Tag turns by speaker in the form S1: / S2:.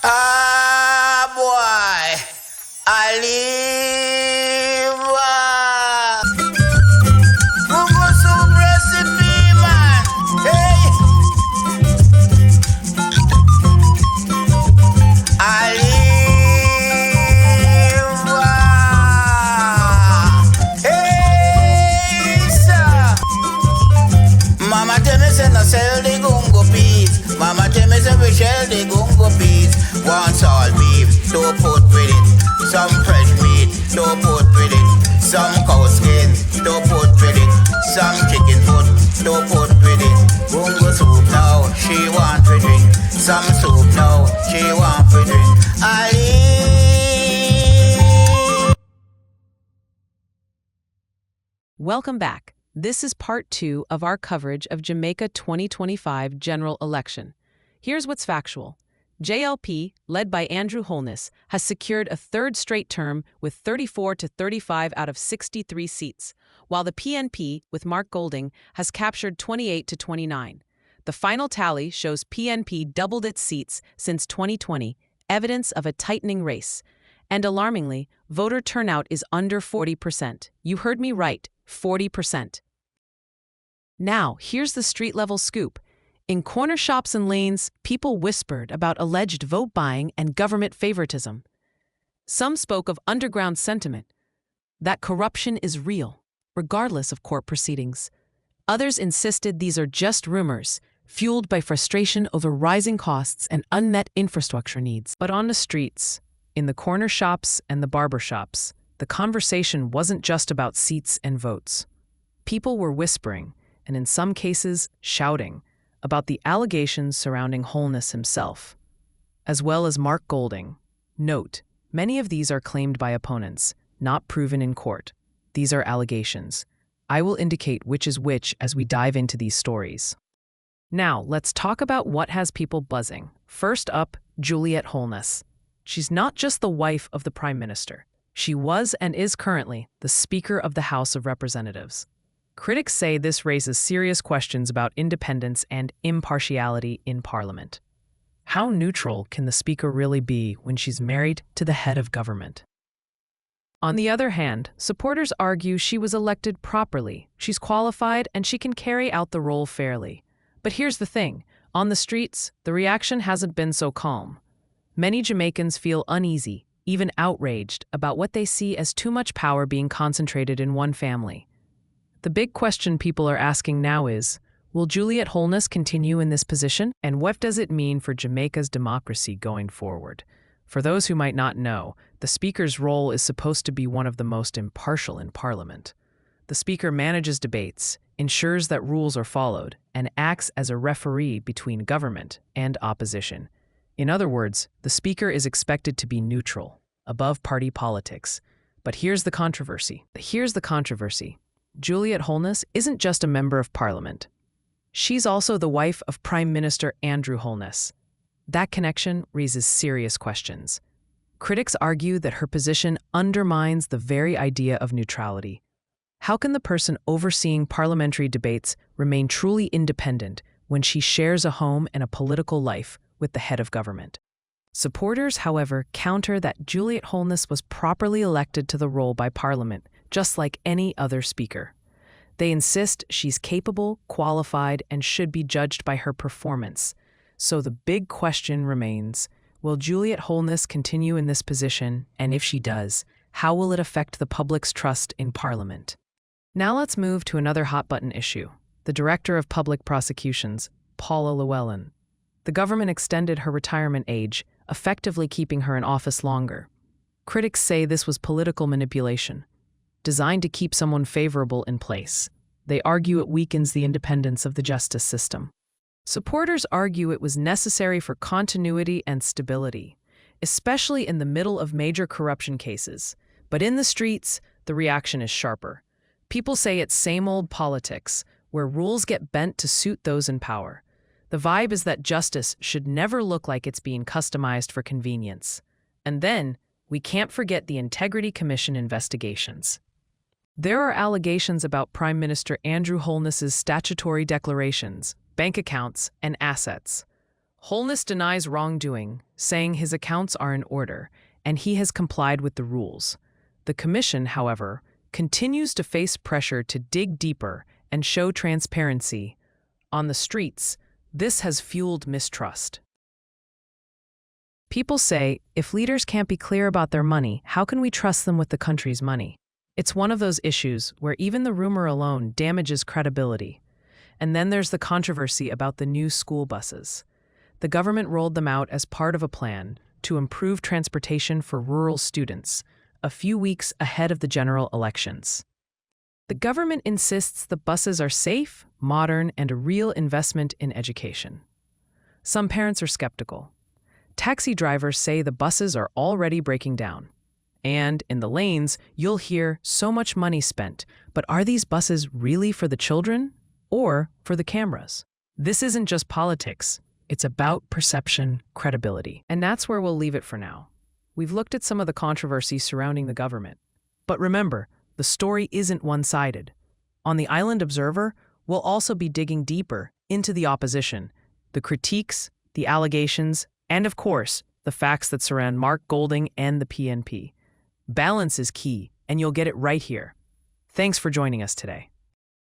S1: Ah, boy. I live. Fungo soup recipe, man. Hey. I live. Hey, sir. Mama tell me say no sell the gungo peas. Mama tell me say we shell the gungo peas. Want salt beef, don't put with it. Some fresh meat, don't put with it. Some cow skin, don't put with it. Some chicken foot, don't put with it. Gungo soup now, she want to drink. Some soup now, she want to drink.
S2: Welcome back. This is part 2 of our coverage of Jamaica 2025 general election. Here's what's factual. JLP, led by Andrew Holness, has secured a third straight term with 34 to 35 out of 63 seats, while the PNP, with Mark Golding, has captured 28 to 29. The final tally shows PNP doubled its seats since 2020, evidence of a tightening race. And alarmingly, voter turnout is under 40%. You heard me right, 40%. Now, here's the street-level scoop. In corner shops and lanes, people whispered about alleged vote buying and government favoritism. Some spoke of underground sentiment, that corruption is real, regardless of court proceedings. Others insisted these are just rumors, fueled by frustration over rising costs and unmet infrastructure needs. But on the streets, in the corner shops and the barber shops, the conversation wasn't just about seats and votes. People were whispering, and in some cases, shouting, about the allegations surrounding Holness himself, as well as Mark Golding. Note, many of these are claimed by opponents, not proven in court. These are allegations. I will indicate which is which as we dive into these stories. Now, let's talk about what has people buzzing. First up, Juliet Holness. She's not just the wife of the Prime Minister. She was and is currently the Speaker of the House of Representatives. Critics say this raises serious questions about independence and impartiality in Parliament. How neutral can the Speaker really be when she's married to the head of government? On the other hand, supporters argue she was elected properly, she's qualified, and she can carry out the role fairly. But here's the thing, on the streets, the reaction hasn't been so calm. Many Jamaicans feel uneasy, even outraged, about what they see as too much power being concentrated in one family. The big question people are asking now is, will Juliet Holness continue in this position? And what does it mean for Jamaica's democracy going forward? For those who might not know, the Speaker's role is supposed to be one of the most impartial in Parliament. The Speaker manages debates, ensures that rules are followed, and acts as a referee between government and opposition. In other words, the Speaker is expected to be neutral, above party politics. But here's the controversy. Juliet Holness isn't just a member of Parliament. She's also the wife of Prime Minister Andrew Holness. That connection raises serious questions. Critics argue that her position undermines the very idea of neutrality. How can the person overseeing parliamentary debates remain truly independent when she shares a home and a political life with the head of government? Supporters, however, counter that Juliet Holness was properly elected to the role by Parliament, just like any other speaker. They insist she's capable, qualified, and should be judged by her performance. So the big question remains, will Juliet Holness continue in this position, and if she does, how will it affect the public's trust in Parliament? Now let's move to another hot-button issue, the Director of Public Prosecutions, Paula Llewellyn. The government extended her retirement age, effectively keeping her in office longer. Critics say this was political manipulation, designed to keep someone favorable in place. They argue it weakens the independence of the justice system. Supporters argue it was necessary for continuity and stability, especially in the middle of major corruption cases. But in the streets, the reaction is sharper. People say it's same old politics, where rules get bent to suit those in power. The vibe is that justice should never look like it's being customized for convenience. And then, we can't forget the Integrity Commission investigations. There are allegations about Prime Minister Andrew Holness's statutory declarations, bank accounts, and assets. Holness denies wrongdoing, saying his accounts are in order, and he has complied with the rules. The commission, however, continues to face pressure to dig deeper and show transparency. On the streets, this has fueled mistrust. People say, if leaders can't be clear about their money, how can we trust them with the country's money? It's one of those issues where even the rumor alone damages credibility. And then there's the controversy about the new school buses. The government rolled them out as part of a plan to improve transportation for rural students, a few weeks ahead of the general elections. The government insists the buses are safe, modern, and a real investment in education. Some parents are skeptical. Taxi drivers say the buses are already breaking down. And in the lanes, you'll hear so much money spent, but are these buses really for the children or for the cameras? This isn't just politics. It's about perception, credibility. And that's where we'll leave it for now. We've looked at some of the controversies surrounding the government. But remember, the story isn't one-sided. On the Island Observer, we'll also be digging deeper into the opposition, the critiques, the allegations, and of course, the facts that surround Mark Golding and the PNP. Balance is key, and you'll get it right here. Thanks for joining us today.